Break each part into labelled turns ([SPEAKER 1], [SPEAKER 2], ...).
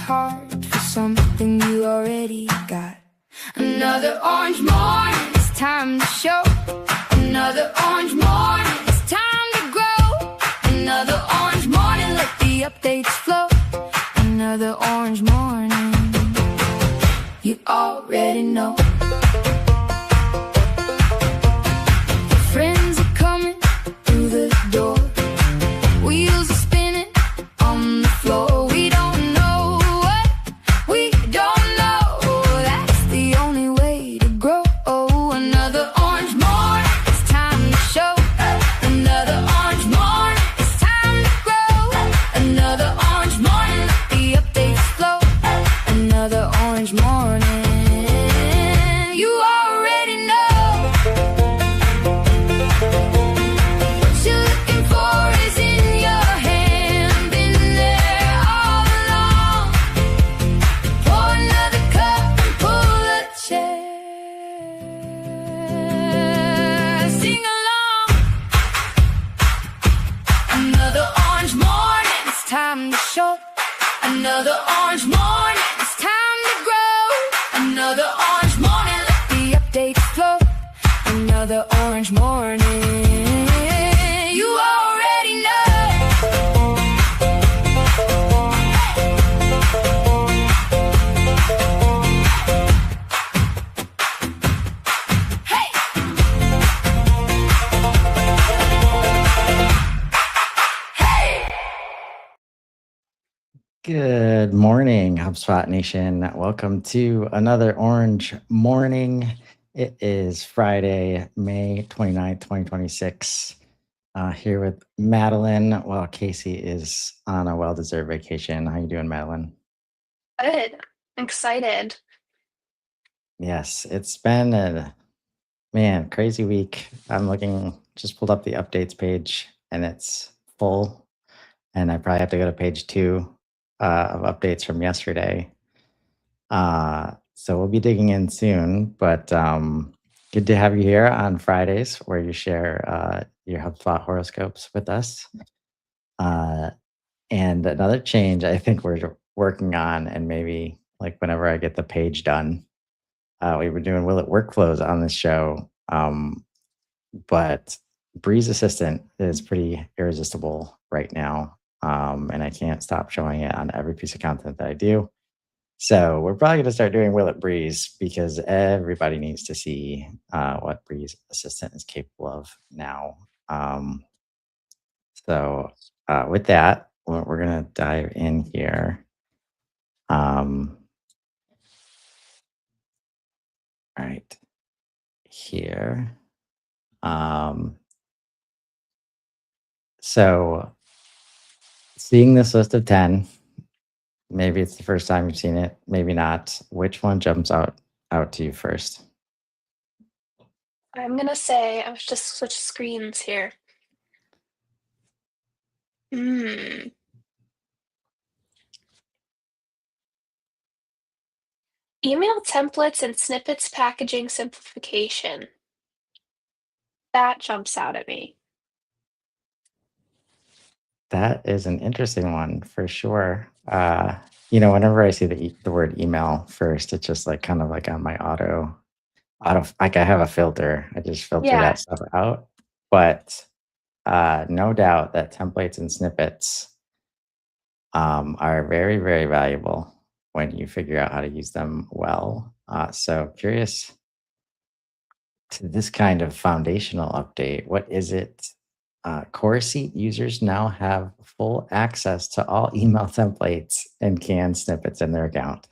[SPEAKER 1] hard for something you already got. Another orange morning, it's time to show. Another orange morning, it's time to grow. Another orange morning, let the updates flow. Another orange morning, you already know. Friends are coming through the door. Wheels are spinning on the floor. We don't know what we don't know. That's the only way to grow. Another orange morning, it's time to show. Another orange morning, it's time to grow. Another orange morning, let the updates flow. Another orange morning, you already know. What you're looking for is in your hand, been there all along. Pour another cup and pull a chair. Sing along. Another orange morning, it's time to show. Another orange morning, it's time to grow. Another orange morning, let the updates flow. Another orange morning, you already know. Hey! Hey!
[SPEAKER 2] Good morning, HubSpot Nation. Welcome to another Orange Morning. It is Friday, May 29th, 2026. Here with Madelyn while Casey is on a well-deserved vacation. How you doing, Madelyn?
[SPEAKER 3] Good. I'm excited.
[SPEAKER 2] Yes, it's been a crazy week. Just pulled up the updates page and it's full. And I probably have to go to page 2 of updates from yesterday. So we'll be digging in soon, but good to have you here on Fridays where you share your HubSpot horoscopes with us. And another change I think we're working on, and maybe like whenever I get the page done, we were doing Will It workflows on this show, but Breeze Assistant is pretty irresistible right now, and I can't stop showing it on every piece of content that I do. So we're probably going to start doing Will It Breeze because everybody needs to see what Breeze Assistant is capable of now. So with that, we're going to dive in here. Right here. So seeing this list of 10, maybe it's the first time you've seen it, maybe not. Which one jumps out to you first?
[SPEAKER 3] I'm gonna say I was just switch screens here. Email templates and snippets packaging simplification. That jumps out at me.
[SPEAKER 2] That is an interesting one for sure. Whenever I see the word email first, it's just like kind of like on my auto, like I have a filter. I just filter that stuff out. But no doubt that templates and snippets are very, very valuable when you figure out how to use them well. So curious to this kind of foundational update. What is it? Core Seat users now have full access to all email templates and canned snippets in their account.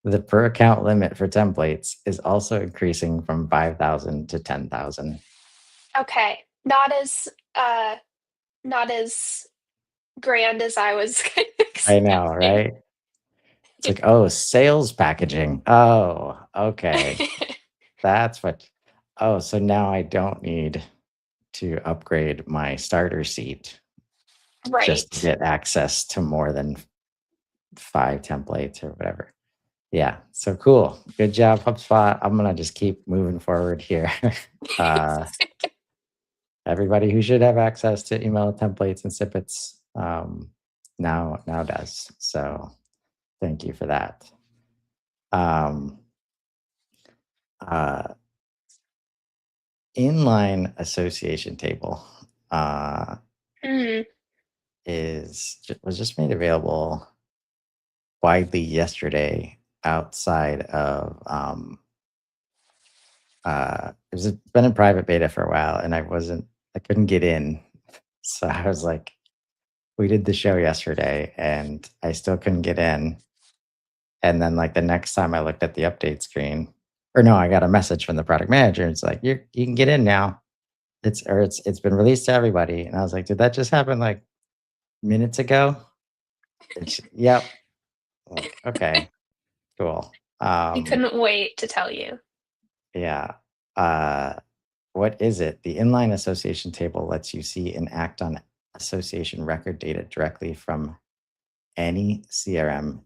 [SPEAKER 2] The per account limit for templates is also increasing from 5,000 to 10,000.
[SPEAKER 3] Okay, not as grand as I was
[SPEAKER 2] I know, right? It's like, oh, sales packaging. Oh, okay. That's what. Oh, so now I don't need to upgrade my starter seat just to get access to more than 5 templates or whatever. Yeah, so cool. Good job, HubSpot. I'm going to just keep moving forward here. Everybody who should have access to email templates and snippets now does. So Thank you for that. Um, uh, Inline association table uh,
[SPEAKER 3] Mm,
[SPEAKER 2] was just made available widely yesterday outside of it's been in private beta for a while, and I couldn't get in. So I was like, we did the show yesterday and I still couldn't get in. And then like the next time I looked at the update screen, or no, I got a message from the product manager. It's like, you can get in now. It's been released to everybody. And I was like, did that just happen like minutes ago? Yep. Like, okay, cool.
[SPEAKER 3] I couldn't wait to tell you.
[SPEAKER 2] Yeah. Uh, what is it? The inline association table lets you see and act on association record data directly from any CRM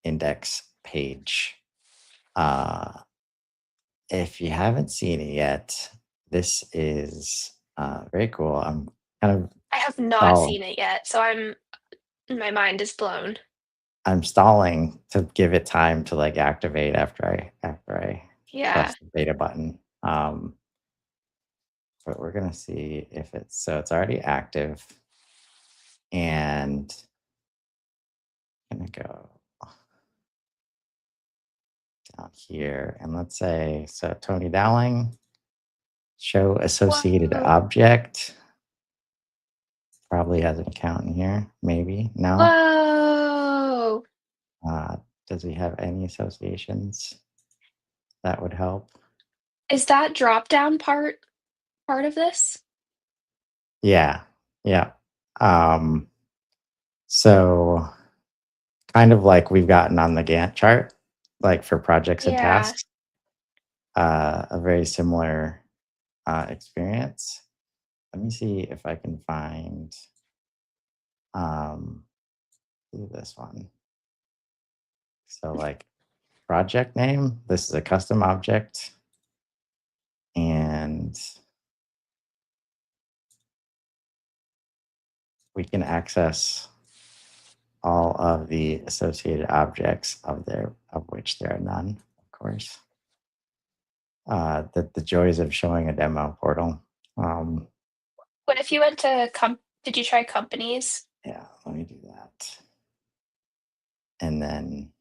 [SPEAKER 2] index page. Uh, if you haven't seen it yet, this is very cool. I'm kind of
[SPEAKER 3] I have not
[SPEAKER 2] stall-
[SPEAKER 3] seen it yet, so my mind is blown.
[SPEAKER 2] I'm stalling to give it time to like activate after I
[SPEAKER 3] Yeah.
[SPEAKER 2] press the beta button. But we're gonna see if it's already active, and I'm gonna go down here and let's say so Tony Dowling, show associated
[SPEAKER 3] Whoa.
[SPEAKER 2] object. Probably has an account in here, maybe. No.
[SPEAKER 3] Whoa.
[SPEAKER 2] Uh, does he have any associations that would help?
[SPEAKER 3] Is that drop down part of this?
[SPEAKER 2] Yeah. Yeah. Um, so kind of like we've gotten on the Gantt chart, like for projects and
[SPEAKER 3] Yeah.
[SPEAKER 2] tasks, a very similar experience. Let me see if I can find um, this one. So like project name, this is a custom object, and we can access all of the associated objects of which there are none, of course. The joys of showing a demo portal. Um,
[SPEAKER 3] What if you went to did you try companies?
[SPEAKER 2] yeah, let me do that. And then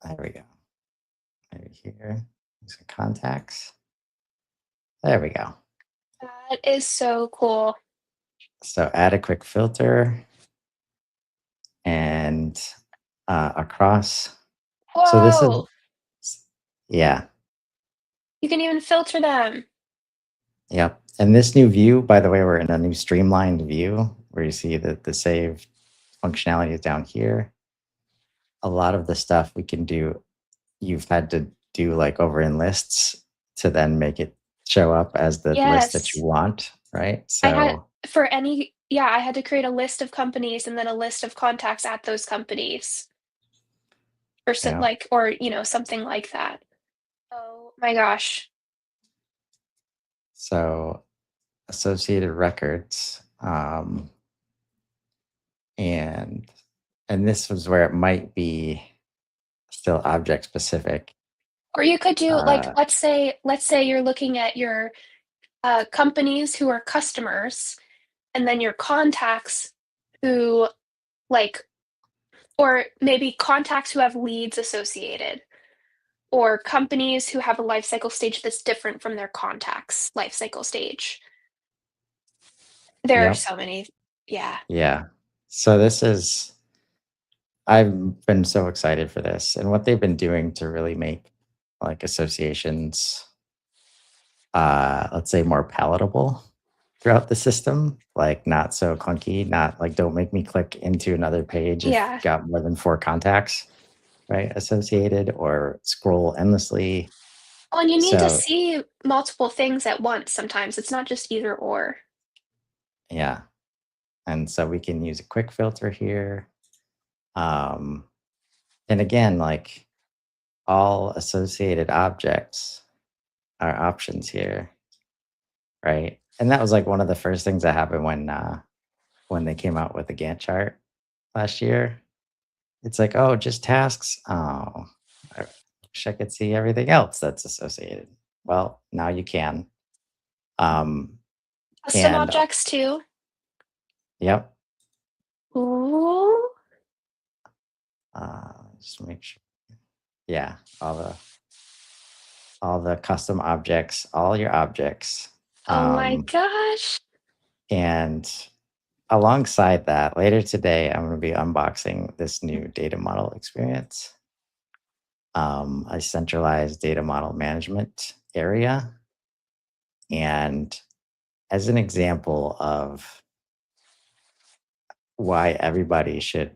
[SPEAKER 2] there we go. Right here, some contacts. There we go.
[SPEAKER 3] That is so cool.
[SPEAKER 2] So add a quick filter and across. So this is,
[SPEAKER 3] Whoa.
[SPEAKER 2] yeah,
[SPEAKER 3] You can even filter them.
[SPEAKER 2] yep. And this new view, by the way, we're in a new streamlined view where you see that the save functionality is down here. A lot of the stuff we can do, you've had to do like over in lists to then make it show up as the list that you
[SPEAKER 3] Yes.
[SPEAKER 2] want, right?
[SPEAKER 3] I had
[SPEAKER 2] So,
[SPEAKER 3] for any yeah, I had to create a list of companies and then a list of contacts at those companies or so,
[SPEAKER 2] yeah.
[SPEAKER 3] like or, something like that. Oh my gosh.
[SPEAKER 2] So associated records, and this was where it might be still object specific.
[SPEAKER 3] Or you could do like
[SPEAKER 2] Uh,
[SPEAKER 3] let's say you're looking at your companies who are customers and then your contacts who like or maybe contacts who have leads associated or companies who have a life cycle stage that's different from their contacts life cycle stage. There are
[SPEAKER 2] yep.
[SPEAKER 3] so many. Yeah.
[SPEAKER 2] Yeah. So this is I've been so excited for this and what they've been doing to really make like associations let's say more palatable throughout the system, like not so clunky, not like don't make me click into another page if
[SPEAKER 3] Yeah.
[SPEAKER 2] got more than 4 contacts, right, associated or scroll endlessly.
[SPEAKER 3] Well, and you need to
[SPEAKER 2] So
[SPEAKER 3] see multiple things at once sometimes. It's not just either or.
[SPEAKER 2] yeah. And so we can use a quick filter here. Um, and again, like all associated objects are options here, right? And that was like one of the first things that happened when they came out with the Gantt chart last year. it's like, oh, just tasks. Oh, I wish I could see everything else that's associated. Well, now you can. Um,
[SPEAKER 3] Custom
[SPEAKER 2] and
[SPEAKER 3] objects too.
[SPEAKER 2] yep,
[SPEAKER 3] Ooh.
[SPEAKER 2] just make sure. Yeah, all the custom objects, all your objects.
[SPEAKER 3] Oh my
[SPEAKER 2] Um,
[SPEAKER 3] gosh.
[SPEAKER 2] and alongside that, later today, I'm going to be unboxing this new data model experience, a centralized data model management area. And as an example of why everybody should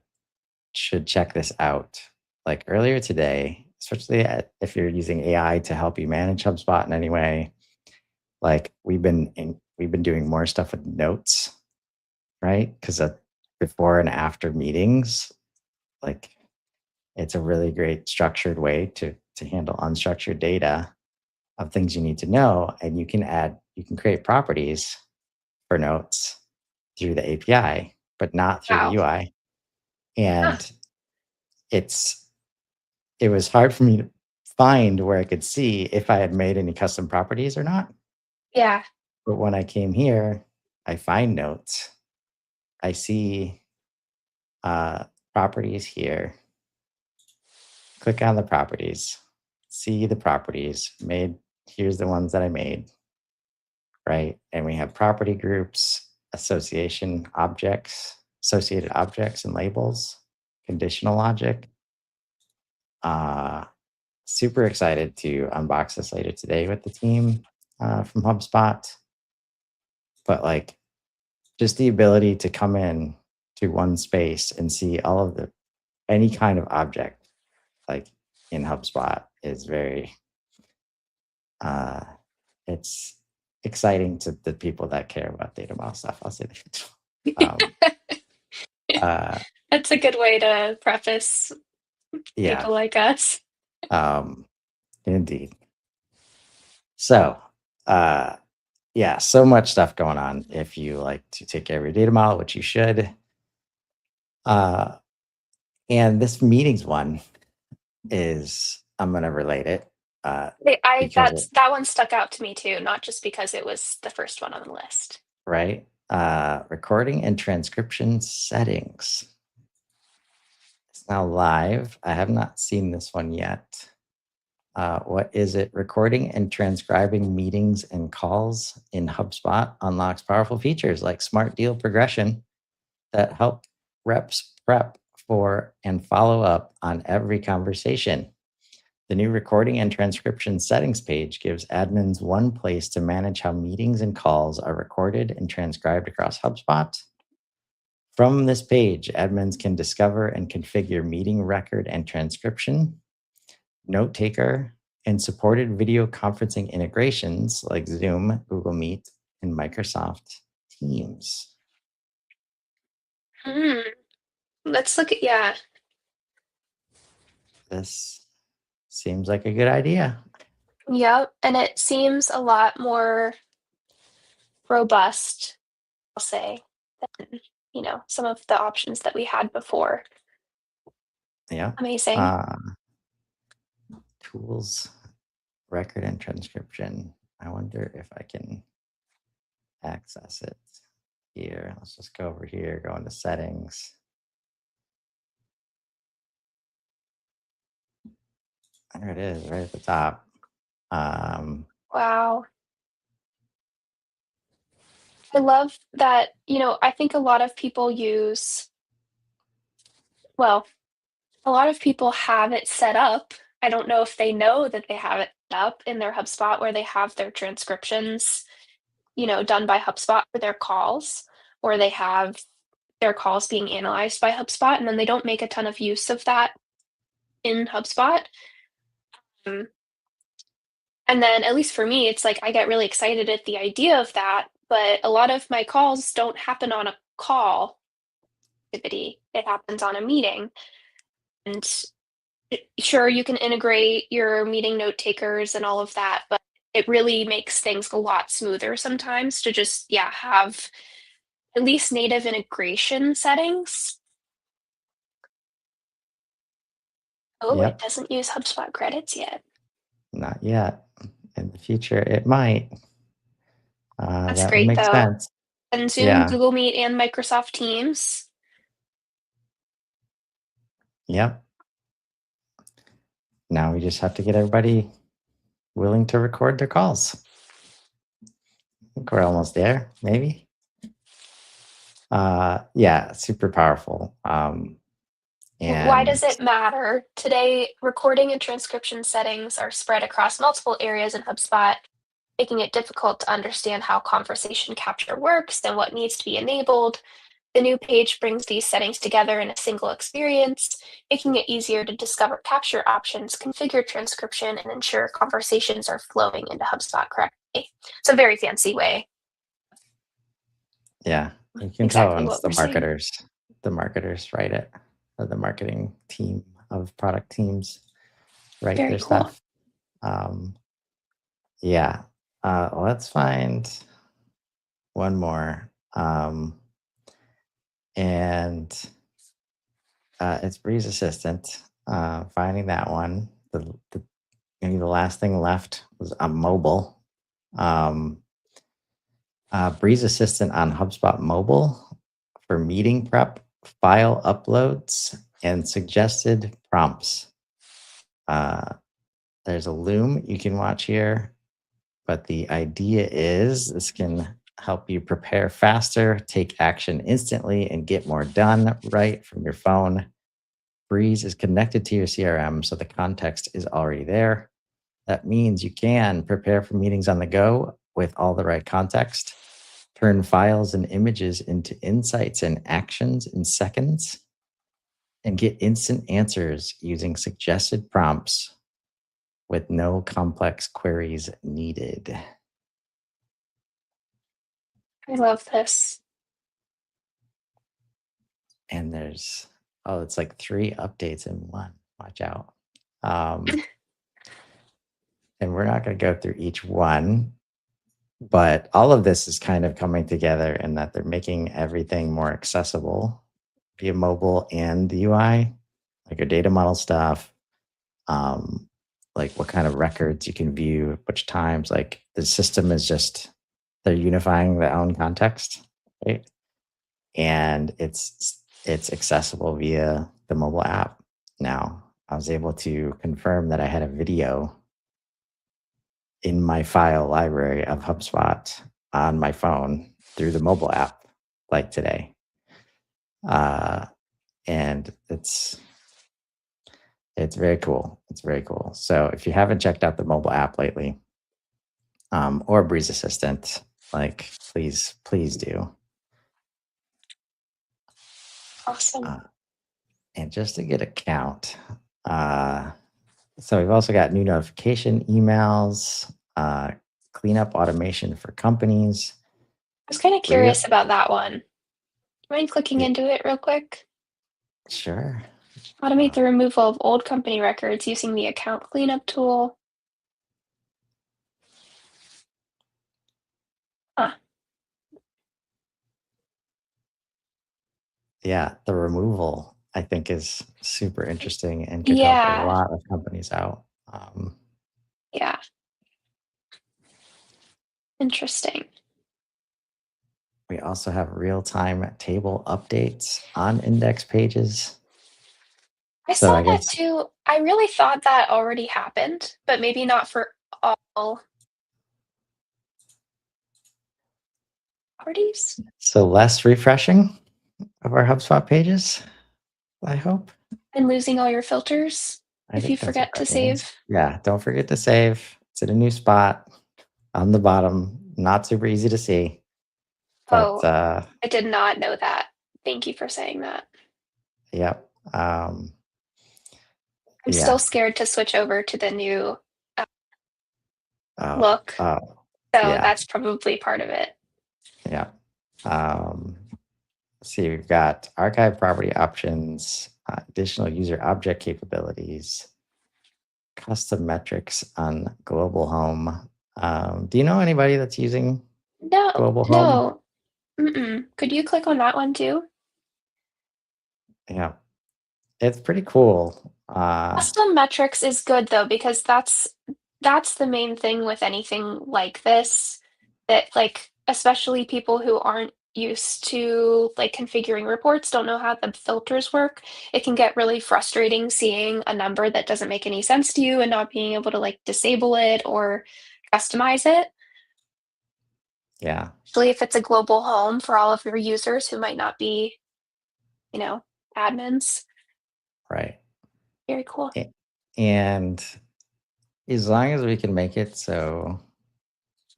[SPEAKER 2] check this out, like earlier today, especially if you're using AI to help you manage HubSpot in any way, like we've been doing more stuff with notes, right? Because before and after meetings, like it's a really great structured way to handle unstructured data of things you need to know, and you can create properties for notes through the API, but not through the
[SPEAKER 3] Wow.
[SPEAKER 2] UI.
[SPEAKER 3] Huh.
[SPEAKER 2] And it's it was hard for me to find where I could see if I had made any custom properties or not.
[SPEAKER 3] Yeah.
[SPEAKER 2] But when I came here, I find notes. I see uh, properties here. Click on the properties, see the properties made. Here's the ones that I made, right? And we have property groups, associated objects and labels, conditional logic. Uh, Super excited to unbox this later today with the team from HubSpot. But like just the ability to come in to one space and see all of the any kind of object like in HubSpot is very uh it's exciting to the people that care about data model stuff. I'll say that. Um, uh,
[SPEAKER 3] That's a good way to preface
[SPEAKER 2] yeah,
[SPEAKER 3] people like us.
[SPEAKER 2] um, indeed. So, uh, yeah, so much stuff going on if you like to take care of your data model, which you should. Uh, and this meetings one is, I'm going to relate it because,
[SPEAKER 3] That one stuck out to me too, not just because it was the first one on the list.
[SPEAKER 2] right? Recording and transcription settings. It's now live. I have not seen this one yet. What is it? Recording and transcribing meetings and calls in HubSpot unlocks powerful features like smart deal progression that help reps prep for and follow up on every conversation. The new recording and transcription settings page gives admins one place to manage how meetings and calls are recorded and transcribed across HubSpot. From this page, admins can discover and configure meeting record and transcription, note taker, and supported video conferencing integrations like Zoom, Google Meet, and Microsoft Teams.
[SPEAKER 3] Hmm. Let's look at, yeah.
[SPEAKER 2] This seems like a good idea.
[SPEAKER 3] Yep. And it seems a lot more robust, I'll say, than, some of the options that we had before.
[SPEAKER 2] Yeah.
[SPEAKER 3] Amazing.
[SPEAKER 2] Uh, Tools, record and transcription. I wonder if I can access it here. Let's just go over here, go into settings. There it is, right at the top.
[SPEAKER 3] Wow. I love that, I think well, a lot of people have it set up. I don't know if they know that they have it set up in their HubSpot where they have their transcriptions, done by HubSpot for their calls, or they have their calls being analyzed by HubSpot, and then they don't make a ton of use of that in HubSpot. Um, and then, at least for me, it's like I get really excited at the idea of that, but a lot of my calls don't happen on a call activity. It happens on a meeting. And sure, you can integrate your meeting note takers and all of that, but it really makes things a lot smoother sometimes to just, yeah, have at least native integration settings. Oh, it
[SPEAKER 2] Yep,
[SPEAKER 3] doesn't use HubSpot credits yet.
[SPEAKER 2] not yet. In the future, it might.
[SPEAKER 3] That's
[SPEAKER 2] That would
[SPEAKER 3] great
[SPEAKER 2] make
[SPEAKER 3] though.
[SPEAKER 2] sense.
[SPEAKER 3] And Zoom,
[SPEAKER 2] Yeah.
[SPEAKER 3] Google Meet, and Microsoft Teams.
[SPEAKER 2] Yep. Now we just have to get everybody willing to record their calls. I think we're almost there, maybe. Yeah, super powerful.
[SPEAKER 3] Why
[SPEAKER 2] And
[SPEAKER 3] does it matter? Today, recording and transcription settings are spread across multiple areas in HubSpot, making it difficult to understand how conversation capture works and what needs to be enabled. The new page brings these settings together in a single experience, making it easier to discover capture options, configure transcription, and ensure conversations are flowing into HubSpot correctly. It's a very fancy way.
[SPEAKER 2] yeah, you can tell
[SPEAKER 3] Exactly
[SPEAKER 2] when it's
[SPEAKER 3] what we're saying.
[SPEAKER 2] the marketers write it, or the marketing team of product teams write
[SPEAKER 3] Very
[SPEAKER 2] their
[SPEAKER 3] cool.
[SPEAKER 2] stuff. Um, yeah. Let's find one more. And it's Breeze Assistant. Finding that one. Maybe the last thing left was on mobile. Um, Breeze Assistant on HubSpot Mobile for meeting prep, file uploads, and suggested prompts. Uh, there's a Loom you can watch here, but the idea is this can help you prepare faster, take action instantly, and get more done right from your phone. Breeze is connected to your CRM, so the context is already there. That means you can prepare for meetings on the go with all the right context, turn files and images into insights and actions in seconds, and get instant answers using suggested prompts with no complex queries needed.
[SPEAKER 3] I love this.
[SPEAKER 2] And it's like 3 updates in one. Watch out. Um, and we're not going to go through each one, but all of this is kind of coming together in that they're making everything more accessible via mobile and the UI, like your data model stuff, um, like what kind of records you can view, which times, like the system is just, they're unifying their own context, right? And it's accessible via the mobile app now. I was able to confirm that I had a video in my file library of HubSpot on my phone through the mobile app like today. And it's very cool. It's very cool. So if you haven't checked out the mobile app lately, or Breeze Assistant, like please do.
[SPEAKER 3] Awesome.
[SPEAKER 2] And just to get a count, so we've also got new notification emails, cleanup automation for companies.
[SPEAKER 3] I was kind of
[SPEAKER 2] Real,
[SPEAKER 3] curious about that one. Do you mind clicking
[SPEAKER 2] yeah,
[SPEAKER 3] into it real quick?
[SPEAKER 2] sure.
[SPEAKER 3] Automate
[SPEAKER 2] Uh,
[SPEAKER 3] the removal of old company records using the account cleanup tool. Huh.
[SPEAKER 2] yeah, the removal I think is super interesting and could help a
[SPEAKER 3] Yeah.
[SPEAKER 2] lot of companies out.
[SPEAKER 3] Yeah. Interesting.
[SPEAKER 2] We also have real-time table updates on index pages.
[SPEAKER 3] I
[SPEAKER 2] So
[SPEAKER 3] saw
[SPEAKER 2] I
[SPEAKER 3] that
[SPEAKER 2] guess
[SPEAKER 3] too. I really thought that already happened, but maybe not for all parties.
[SPEAKER 2] so less refreshing of our HubSpot pages, I hope.
[SPEAKER 3] And losing all your filters
[SPEAKER 2] I
[SPEAKER 3] if you
[SPEAKER 2] think that's what
[SPEAKER 3] forget to
[SPEAKER 2] that means.
[SPEAKER 3] save.
[SPEAKER 2] Yeah, don't forget to save. It's in a new spot on the bottom. Not super easy to see, but
[SPEAKER 3] Oh, I did not know that. Thank you for saying that.
[SPEAKER 2] yep.
[SPEAKER 3] I'm still
[SPEAKER 2] Yeah.
[SPEAKER 3] scared to switch over to the new
[SPEAKER 2] Oh,
[SPEAKER 3] look,
[SPEAKER 2] oh,
[SPEAKER 3] so
[SPEAKER 2] yeah,
[SPEAKER 3] that's probably part of it.
[SPEAKER 2] yeah. Um, see, we've got archive property options, additional user object capabilities, custom metrics on global home. Do you know anybody that's using
[SPEAKER 3] No,
[SPEAKER 2] global home?
[SPEAKER 3] no. Mm-mm. Could you click on that one too?
[SPEAKER 2] Yeah, it's pretty cool. Uh,
[SPEAKER 3] Custom metrics is good though, because that's the main thing with anything like this, that, like, especially people who aren't used to, like, configuring reports, don't know how the filters work. It can get really frustrating seeing a number that doesn't make any sense to you and not being able to, like, disable it or customize it,
[SPEAKER 2] yeah,
[SPEAKER 3] especially if it's a global home for all of your users who might not be, you know, admins.
[SPEAKER 2] right.
[SPEAKER 3] Very cool.
[SPEAKER 2] A- And as long as we can make it so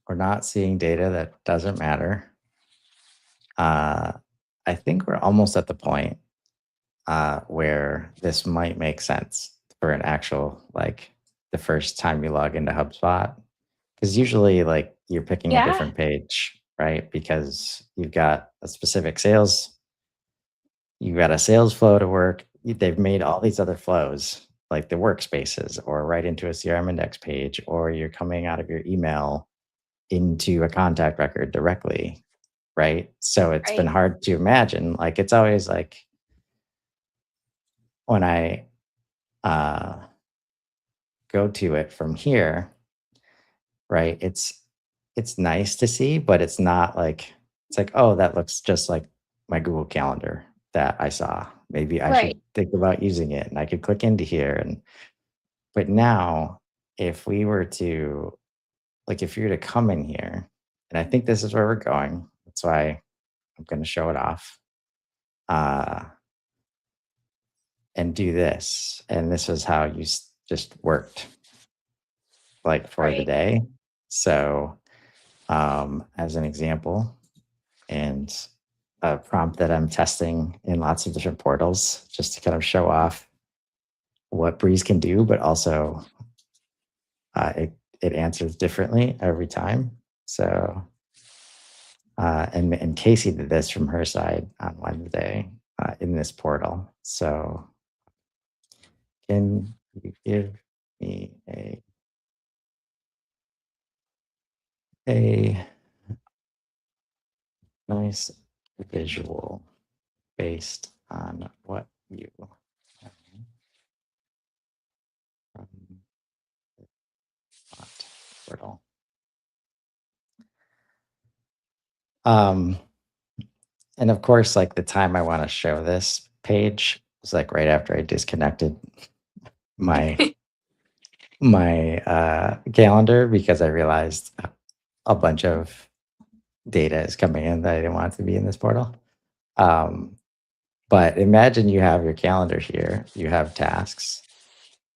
[SPEAKER 2] we're not seeing data that doesn't matter, uh, I think we're almost at the point where this might make sense for an actual, like, the first time you log into HubSpot. Because usually, like, you're picking a
[SPEAKER 3] Yeah,
[SPEAKER 2] different page, right? Because you've got a specific sales, you've got a sales flow to work. They've made all these other flows, like the workspaces, or right into a CRM index page, or you're coming out of your email into a contact record directly, right? So it's been
[SPEAKER 3] right.
[SPEAKER 2] hard to imagine. Like, it's always like when I uh, go to it from here, right? It's nice to see, but it's not like it's like, oh, that looks just like my Google Calendar that I saw. Maybe I
[SPEAKER 3] Right.
[SPEAKER 2] should think about using it, and I could click into here. And but now, if we were to like, if you were to come in here, and I think this is where we're going. That's why I'm going to show it off. Uh, and do this. And this was how you just worked, like, for the
[SPEAKER 3] Right.
[SPEAKER 2] day. So, as an example, and a prompt that I'm testing in lots of different portals just to kind of show off what Breeze can do, but also it answers differently every time. So, and Casey did this from her side on Wednesday in this portal. So, can you give me a nice visual based on what you have from the bot portal? Um, and of course, like, the time I want to show this page was like right after I disconnected my calendar because I realized a bunch of data is coming in that I didn't want to be in this portal. Um, but imagine you have your calendar here, you have tasks,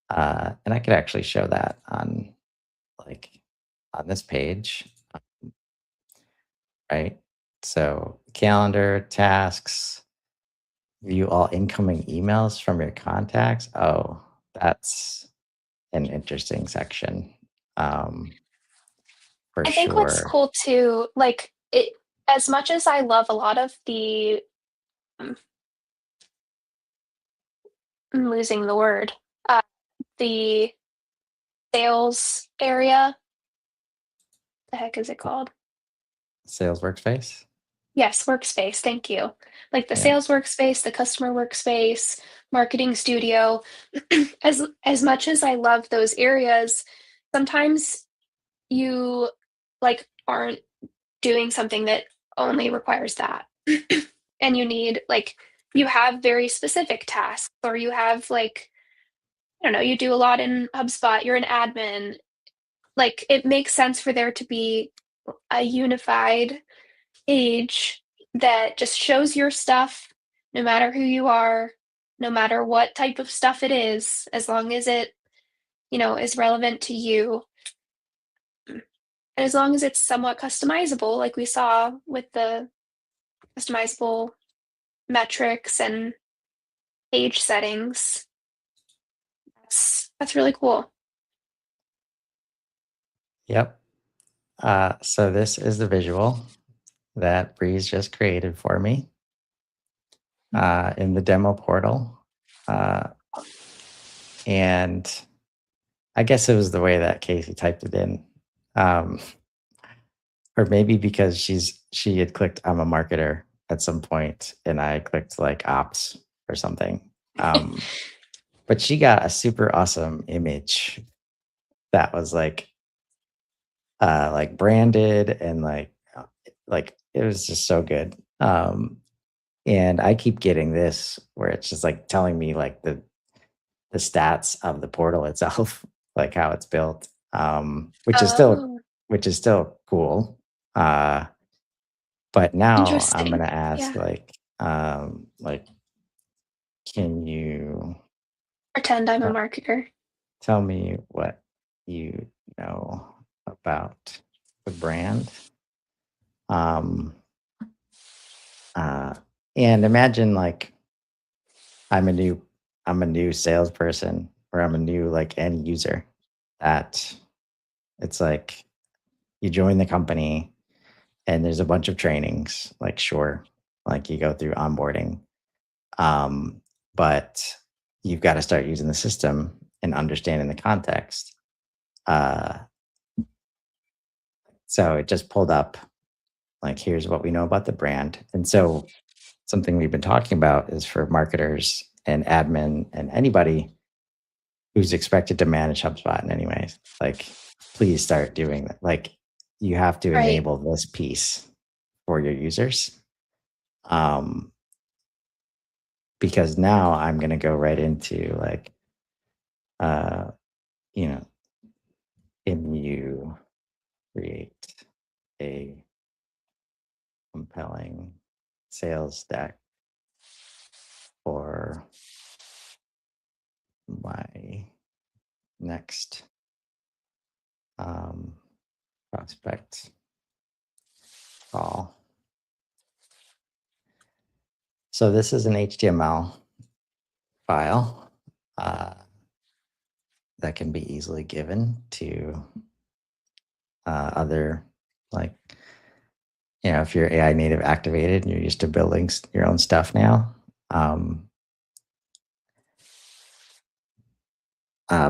[SPEAKER 2] and I could actually show that on, like, on this page, right? So calendar, tasks, view all incoming emails from your contacts. Oh, that's an interesting section, um, for
[SPEAKER 3] I think what's
[SPEAKER 2] sure.
[SPEAKER 3] cool too, like, it as much as I love a lot of the mm, I'm losing the word, uh, the sales area, the heck is it called?
[SPEAKER 2] Sales workspace.
[SPEAKER 3] Yes, workspace, thank you. Like the
[SPEAKER 2] Yeah.
[SPEAKER 3] sales workspace, the customer workspace, marketing studio. As much as I love those areas, sometimes you, like, aren't doing something that only requires that. And you need, like, you have very specific tasks, or you have, like, I don't know, you do a lot in HubSpot, you're an admin. Like, it makes sense for there to be a unified page that just shows your stuff, no matter who you are, no matter what type of stuff it is, as long as it, is relevant to you. And as long as it's somewhat customizable, like we saw with the customizable metrics and page settings, that's really cool.
[SPEAKER 2] Yep. So this is the visual that Breeze just created for me in the demo portal. Uh, and I guess it was the way that Casey typed it in. Um, or maybe because she had clicked I'm a marketer at some point and I clicked like ops or something. Um, but she got a super awesome image that was like branded and like it was just so good. And I keep getting this where it's just like telling me like the stats of the portal itself, like how it's built,
[SPEAKER 3] Oh,
[SPEAKER 2] which is still cool. Uh, but now I'm
[SPEAKER 3] interesting.
[SPEAKER 2] gonna ask
[SPEAKER 3] Yeah.
[SPEAKER 2] like, can you
[SPEAKER 3] Pretend I'm a
[SPEAKER 2] tell,
[SPEAKER 3] marketer.
[SPEAKER 2] tell me what you know about the brand? Um, uh, and imagine like I'm a new I'm a new salesperson or I'm a new like end user that it's like you join the company and there's a bunch of trainings, like sure, like you go through onboarding. Um, but you've got to start using the system and understanding the context. Uh, so it just pulled up like here's what we know about the brand. And so something we've been talking about is for marketers and admin and anybody who's expected to manage HubSpot in any way, like please start doing that. Like you have to
[SPEAKER 3] Right.
[SPEAKER 2] enable this piece for your users. Um, because now I'm going to go right into like, uh, you know, can you create a compelling sales deck for my next um, prospect call? So this is an HTML file that can be easily given to other, like, if you're AI native activated and you're used to building your own stuff now.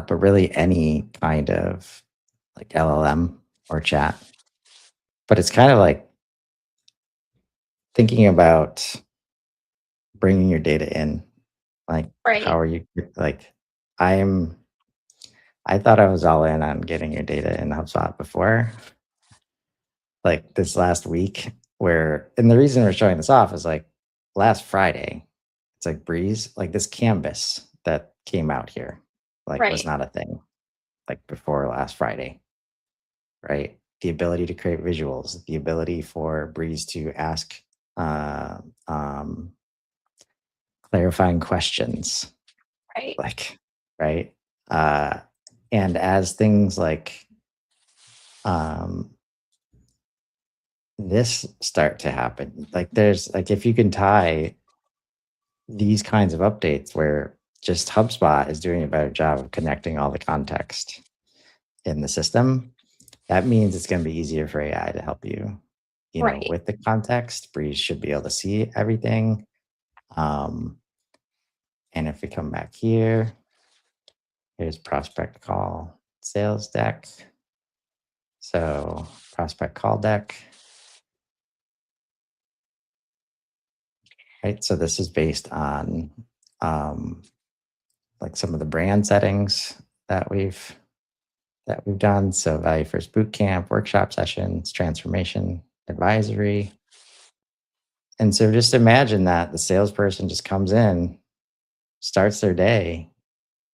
[SPEAKER 2] But really any kind of like LLM or chat. But it's kind of like thinking about bringing your data in. Like, how
[SPEAKER 3] Right.
[SPEAKER 2] are you like? I'm. I thought I was all in on getting your data in HubSpot before, like this last week. And the reason we're showing this off is like last Friday, it's like Breeze, like this canvas that came out here, like was
[SPEAKER 3] Right.
[SPEAKER 2] not a thing like before last Friday, right? The ability to create visuals, the ability for Breeze to ask uh, um, clarifying questions,
[SPEAKER 3] Right.
[SPEAKER 2] like, right? Uh, and as things like um, this start to happen, like there's like if you can tie these kinds of updates where just HubSpot is doing a better job of connecting all the context in the system, that means it's going to be easier for AI to help you,
[SPEAKER 3] Right.
[SPEAKER 2] with the context. Breeze should be able to see everything. Um, and if we come back here, here's prospect call sales deck. So prospect call deck, right? So this is based on like some of the brand settings that we've done. So value first boot camp, workshop sessions, transformation, advisory. And so just imagine that the salesperson just comes in, starts their day,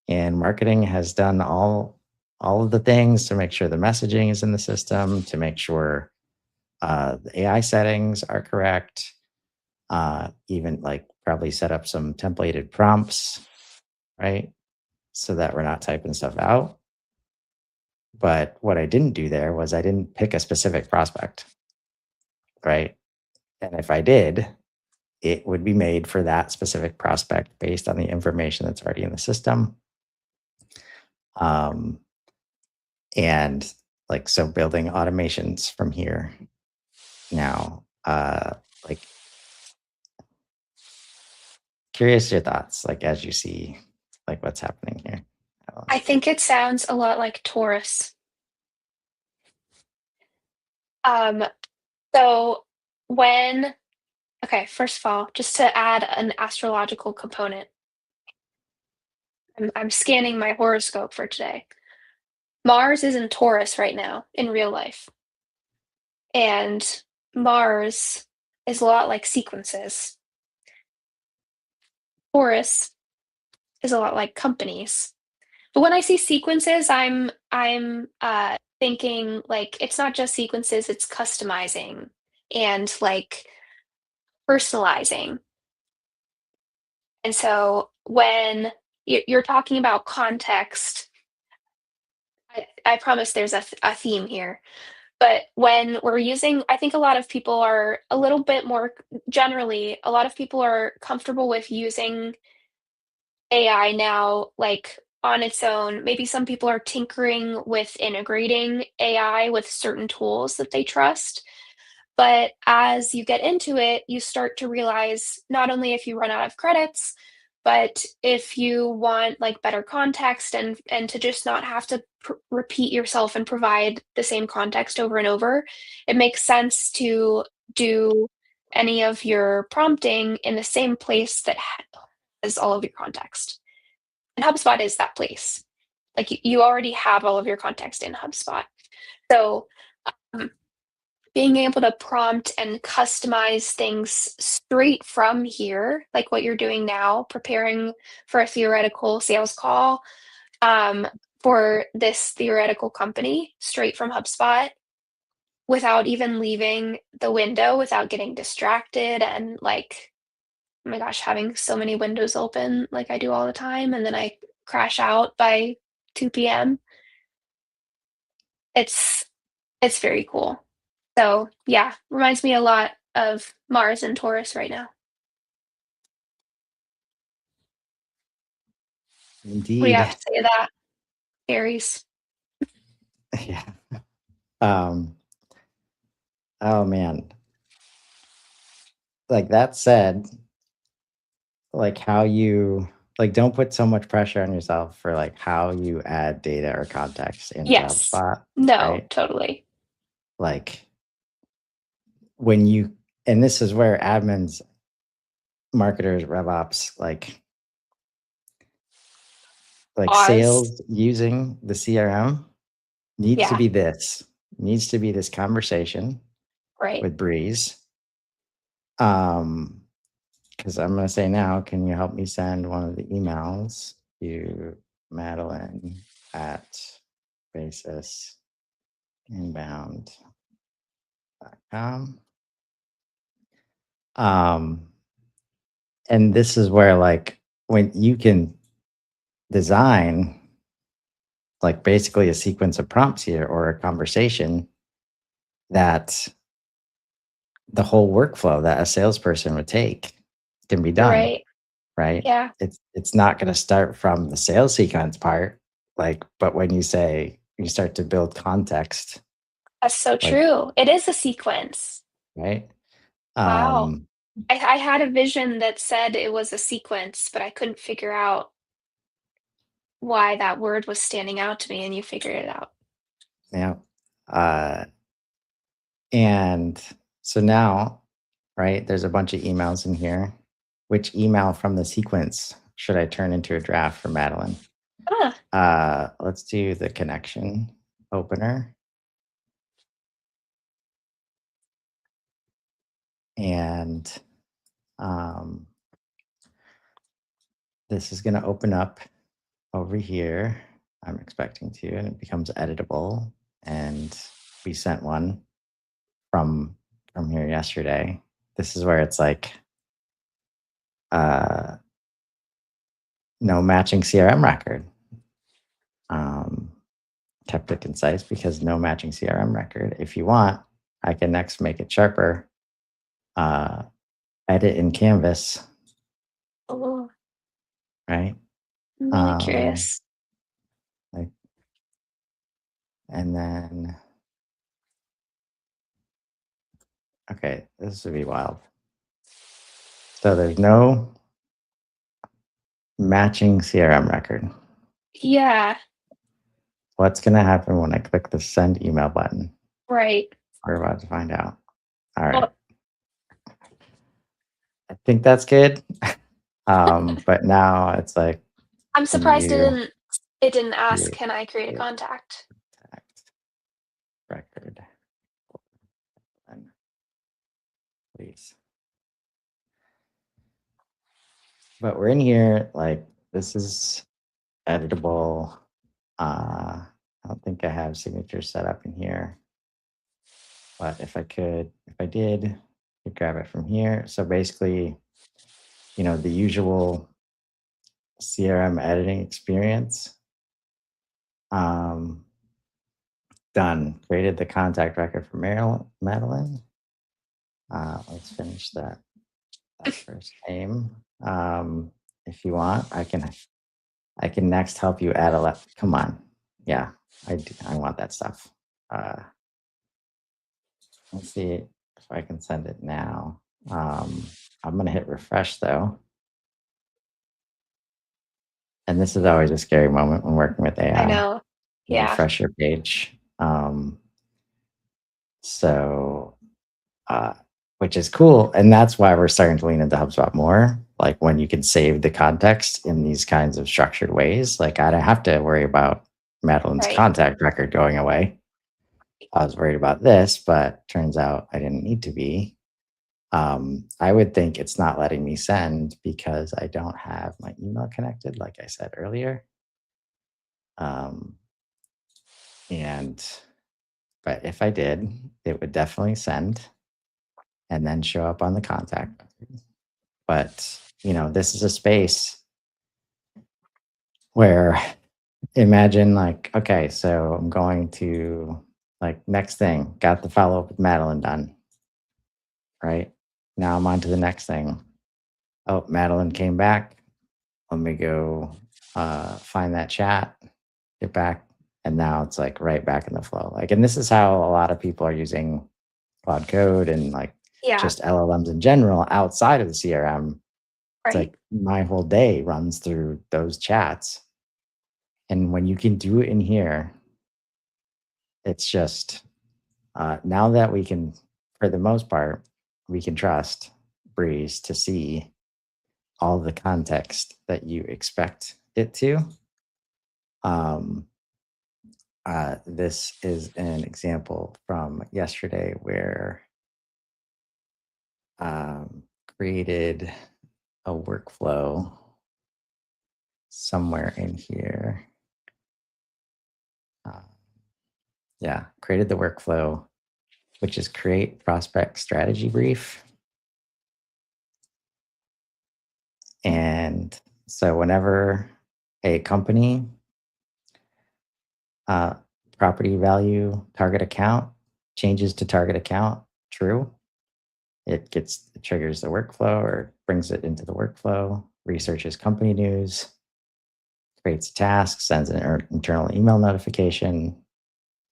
[SPEAKER 2] and marketing has done all of the things to make sure the messaging is in the system, to make sure the AI settings are correct, even like probably set up some templated prompts, right? So that we're not typing stuff out. But what I didn't do there was I didn't pick a specific prospect, right? And if I did, it would be made for that specific prospect based on the information that's already in the system. Um, and like, so building automations from here now, like, curious your thoughts, like, as you see, like, what's happening here.
[SPEAKER 3] I think it sounds a lot like Taurus. Um, so when okay, first of all, just to add an astrological component, I'm scanning my horoscope for today. Mars is in Taurus right now in real life, and Mars is a lot like sequences. Taurus is a lot like companies. But when I see sequences, I'm thinking, like, it's not just sequences, it's customizing and, like, personalizing. And so when you're talking about context, I promise there's a theme here. But when we're using I think a lot of people are a little bit more generally, a lot of people are comfortable with using AI now, like, on its own. Maybe some people are tinkering with integrating AI with certain tools that they trust. But as you get into it, you start to realize not only if you run out of credits, but if you want like better context and to just not have to repeat yourself and provide the same context over and over, it makes sense to do any of your prompting in the same place that has all of your context. And HubSpot is that place. Like you already have all of your context in HubSpot. So um, being able to prompt and customize things straight from here, like what you're doing now, preparing for a theoretical sales call um, for this theoretical company straight from HubSpot without even leaving the window, without getting distracted and like, oh my gosh, having so many windows open like I do all the time, and then I crash out by 2 p.m. It's it's very cool. So, yeah, reminds me a lot of Mars and Taurus right now. What do you have
[SPEAKER 2] Indeed.
[SPEAKER 3] to say to that, Aries?
[SPEAKER 2] Yeah. Um, oh man. Like that said, like how you like don't put so much pressure on yourself for like how you add data or context into
[SPEAKER 3] Yes.
[SPEAKER 2] HubSpot,
[SPEAKER 3] No,
[SPEAKER 2] right?
[SPEAKER 3] totally.
[SPEAKER 2] Like when you and this is where admins, marketers, RevOps, like
[SPEAKER 3] Pause.
[SPEAKER 2] sales using the CRM needs to
[SPEAKER 3] Yeah,
[SPEAKER 2] be this, needs to be this conversation
[SPEAKER 3] right.
[SPEAKER 2] with Breeze. Because I'm going to say now, can you help me send one of the emails to Madelyn at basisinbound.com? And this is where, like, when you can design, like, basically a sequence of prompts here or a conversation that the whole workflow that a salesperson would take can be
[SPEAKER 3] You're
[SPEAKER 2] done,
[SPEAKER 3] right.
[SPEAKER 2] right?
[SPEAKER 3] Yeah,
[SPEAKER 2] It's not going to start from the sales sequence part, like, but when you say you start to build context,
[SPEAKER 3] that's so
[SPEAKER 2] like,
[SPEAKER 3] true. It is a sequence.
[SPEAKER 2] right?
[SPEAKER 3] Wow.
[SPEAKER 2] Um,
[SPEAKER 3] I had a vision that said it was a sequence, but I couldn't figure out why that word was standing out to me, and you figured it out.
[SPEAKER 2] yeah. Uh, and so now, right, there's a bunch of emails in here. Which email from the sequence should I turn into a draft for Madeline?
[SPEAKER 3] Ah,
[SPEAKER 2] Let's do the connection opener. And um, this is going to open up over here. I'm expecting to, and it becomes editable. And we sent one from here yesterday. This is where it's like uh, no matching CRM record. Kept it concise because no matching CRM record. If you want, I can next make it sharper. Edit in Canvas,
[SPEAKER 3] oh,
[SPEAKER 2] right?
[SPEAKER 3] I'm really
[SPEAKER 2] Um,
[SPEAKER 3] curious.
[SPEAKER 2] like, and then okay, this would be wild. So there's no matching CRM record.
[SPEAKER 3] Yeah,
[SPEAKER 2] What's going to happen when I click the send email button?
[SPEAKER 3] right.
[SPEAKER 2] We're about to find out. All right.
[SPEAKER 3] Well,
[SPEAKER 2] I think that's good. But now it's like,
[SPEAKER 3] I'm
[SPEAKER 2] Can
[SPEAKER 3] surprised
[SPEAKER 2] you
[SPEAKER 3] it didn't ask,
[SPEAKER 2] create
[SPEAKER 3] can I create a
[SPEAKER 2] a
[SPEAKER 3] contact?
[SPEAKER 2] contact record, then, please? But we're in here, like, this is editable. I don't think I have signatures set up in here, but if I did, could grab it from here. So basically, the usual CRM editing experience. Um, done. Created the contact record for Madelyn. Let's finish that first name. If you want, I can next help you add a left. Come on. Yeah, I want that stuff. Let's see if I can send it now. I'm gonna hit refresh though. And this is always a scary moment when working with
[SPEAKER 3] I
[SPEAKER 2] AI.
[SPEAKER 3] know.
[SPEAKER 2] The
[SPEAKER 3] Yeah.
[SPEAKER 2] refresh your page. So uh, which is cool. And that's why we're starting to lean into HubSpot more. Like when you can save the context in these kinds of structured ways, like I don't have to worry about Madelyn's
[SPEAKER 3] Right.
[SPEAKER 2] contact record going away. I was worried about this, but turns out I didn't need to be. I would think it's not letting me send because I don't have my email connected, like I said earlier. Um, but if I did, it would definitely send and then show up on the contact. But this is a space where imagine like, okay, so I'm going to like next thing, got the follow up with Madelyn done, right? Now I'm on to the next thing. Oh, Madelyn came back. Let me go find that chat, get back. And now it's like right back in the flow. Like, and this is how a lot of people are using Cloud Code and like
[SPEAKER 3] Yeah.
[SPEAKER 2] just LLMs in general outside of the CRM. It's
[SPEAKER 3] Right.
[SPEAKER 2] like my whole day runs through those chats. And when you can do it in here, it's just now that we can, for the most part, we can trust Breeze to see all the context that you expect it to. This is an example from yesterday where created a workflow somewhere in here. Yeah, created the workflow, which is create prospect strategy brief. And so whenever a company property value target account changes to target account true, it triggers the workflow or brings it into the workflow, researches company news, creates a task, sends an internal email notification.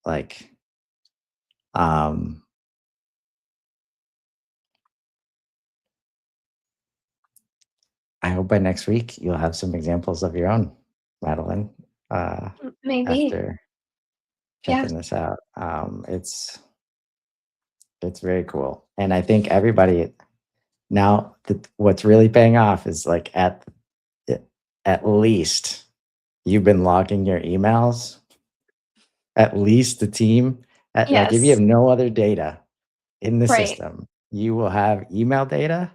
[SPEAKER 2] Like, I hope by next week you'll have some examples of your own, Madelyn,
[SPEAKER 3] Maybe.
[SPEAKER 2] after
[SPEAKER 3] Yeah.
[SPEAKER 2] checking this out. It's very cool. And I think everybody now, what's really paying off is like at least you've been logging your emails, at least the team, like if you have
[SPEAKER 3] Yes.
[SPEAKER 2] no other data in the
[SPEAKER 3] Right.
[SPEAKER 2] system, you will have email data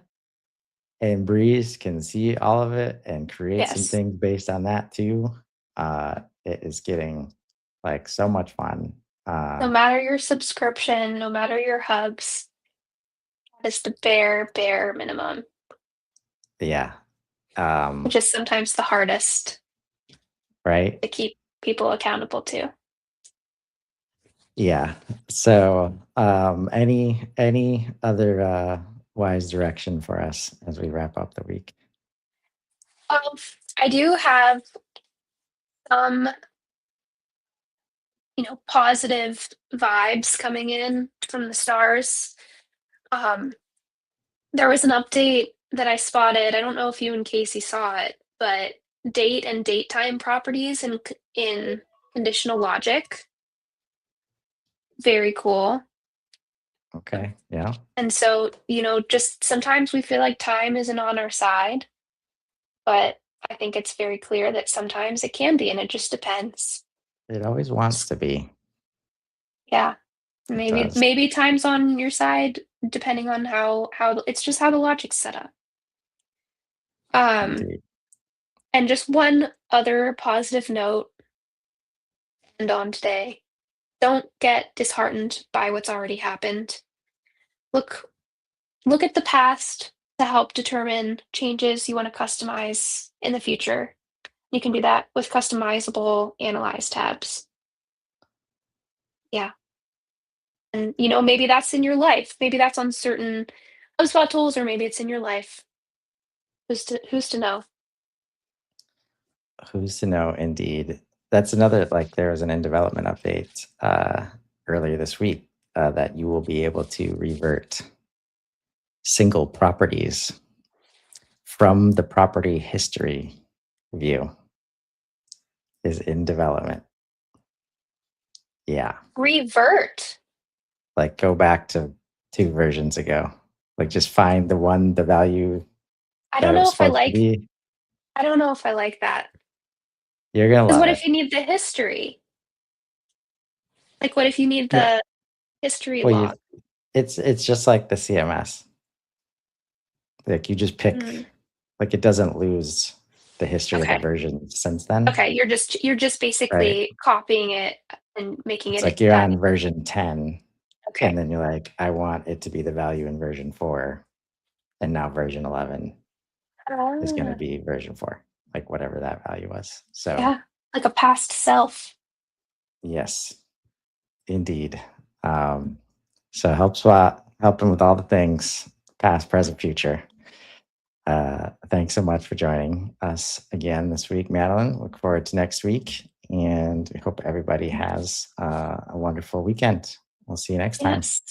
[SPEAKER 2] and Breeze can see all of it and create some
[SPEAKER 3] Yes.
[SPEAKER 2] things based on that too. It is getting like so much fun.
[SPEAKER 3] No matter your subscription, no matter your hubs, that is the bare minimum,
[SPEAKER 2] Yeah.
[SPEAKER 3] which is sometimes the hardest
[SPEAKER 2] Right.
[SPEAKER 3] to keep people accountable to.
[SPEAKER 2] Yeah. So, any other wise direction for us as we wrap up the week?
[SPEAKER 3] Um, I do have some, positive vibes coming in from the stars. Um, there was an update that I spotted. I don't know if you and Casey saw it, but date and date time properties in conditional logic. Very cool.
[SPEAKER 2] Okay. Yeah.
[SPEAKER 3] And so, just sometimes we feel like time isn't on our side, but I think it's very clear that sometimes it can be, and it just depends.
[SPEAKER 2] It always wants to be.
[SPEAKER 3] Yeah.
[SPEAKER 2] It
[SPEAKER 3] Maybe
[SPEAKER 2] does.
[SPEAKER 3] maybe time's on your side, depending on it's just how the logic's set up. Um,
[SPEAKER 2] Indeed.
[SPEAKER 3] and just one other positive note and on today. Don't get disheartened by what's already happened. Look look at the past to help determine changes you want to customize in the future. You can do that with customizable analyze tabs. Yeah. And maybe that's in your life. Maybe that's on certain HubSpot tools, or maybe it's in your life. Who's to know?
[SPEAKER 2] Who's to know? Indeed. That's another, like, there was an in development update earlier this week that you will be able to revert single properties from the property history view is in development. Yeah.
[SPEAKER 3] Revert.
[SPEAKER 2] Like, go back to 2 versions ago. Like, just find the value
[SPEAKER 3] I
[SPEAKER 2] that
[SPEAKER 3] don't
[SPEAKER 2] it was
[SPEAKER 3] know if I
[SPEAKER 2] supposed to
[SPEAKER 3] like
[SPEAKER 2] be.
[SPEAKER 3] I don't know if I like that.
[SPEAKER 2] You're gonna
[SPEAKER 3] Because
[SPEAKER 2] love
[SPEAKER 3] what
[SPEAKER 2] it.
[SPEAKER 3] if you need the history? Like, what if you need
[SPEAKER 2] Yeah.
[SPEAKER 3] the history
[SPEAKER 2] Well, you
[SPEAKER 3] log?
[SPEAKER 2] it's just like the CMS. Like, you just pick,
[SPEAKER 3] Mm,
[SPEAKER 2] like, it doesn't lose the history of the
[SPEAKER 3] okay.
[SPEAKER 2] version since then,
[SPEAKER 3] Okay, you're just
[SPEAKER 2] right?
[SPEAKER 3] basically copying it and making
[SPEAKER 2] It's
[SPEAKER 3] it
[SPEAKER 2] like you're
[SPEAKER 3] that.
[SPEAKER 2] on version 10,
[SPEAKER 3] Okay.
[SPEAKER 2] and then you're like, I want it to be the value in version 4, and now version 11 is gonna
[SPEAKER 3] Ah,
[SPEAKER 2] be version 4, like whatever that value was. So,
[SPEAKER 3] yeah, like a past self.
[SPEAKER 2] yes, indeed. Um, so HelpSpot helped them with all the things, past, present, future. Thanks so much for joining us again this week, Madeline. Look forward to next week, and we hope everybody has a wonderful weekend. We'll see you next time.
[SPEAKER 3] Yes.